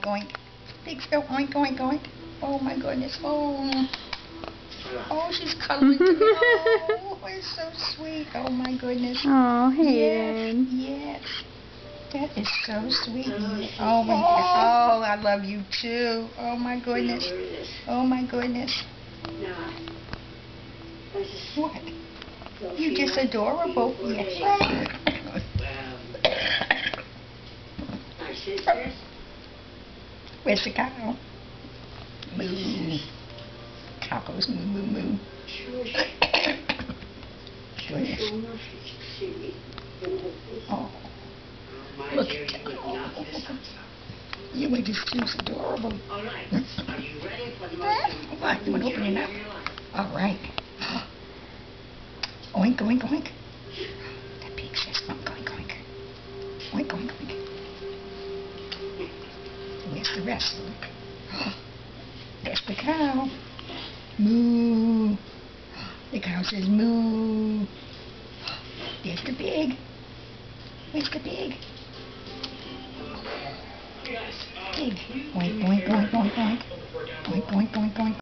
oink. Pigs go oink, oink, oink. Oh my goodness. Oh. Oh, she's cuddling to me. Oh, it's so sweet. Oh my goodness. Oh, Hayden. Yes, yes. That is so sweet. Oh my goodness. Oh, I love you too. Oh my goodness. Oh my goodness. What? You're just adorable. Yes. Where's the cow? Moo. Cow goes moo, moo, moo. Goodness. Oh. Look at that. You are just too adorable. Alright, are you ready for the most What? You want to open it up? Alright. Oink, oink, oink. That pig says oink, oink, oink. Oink, oink, oink. Where's the rest? Look. There's the cow. Moo. The cow says moo. There's the pig. Where's the pig? Pig. Oink, oink, oink, oink, oink. Oink, oink, oink, oink.